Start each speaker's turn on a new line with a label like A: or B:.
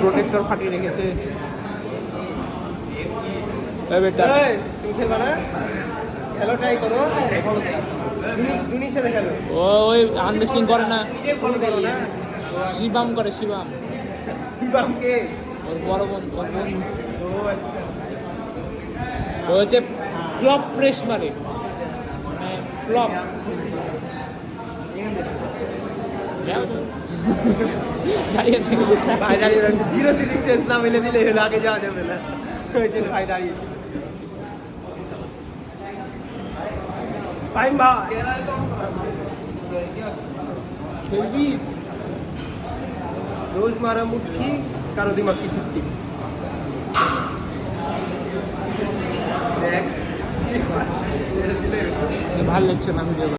A: Protector ফাটিয়ে রেখেছে।
B: তুমি খেলবা না? খেলো, ট্রাই করো। ডুনির সাথে খেলো।
A: ওই আনরেসলিং করে না,
B: ফলো করো না।
A: শিবাম করে, শিবাম।
B: শিবামকে
A: ওর বড় বন্ধু, ওর বন্ধু।
B: ও আচ্ছা।
A: ও হচ্ছে ফ্লপ প্রেস মারে, ফ্লপ। দাঁড়িয়ে থেকে
B: ভাই দাঁড়িয়ে রয়েছে, জিরো সিলিং চেঞ্জ না মেলে দিলে হলো, আগে যাওয়া যাবে না। ওই জন্য ভাই দাঁড়িয়েছে। ভাই ভাই
A: খেলবিস।
B: रोज मारा मुट्ठी कारो दिमाग की छुट्टी।
A: ভালো লাগছে না ভিডিও।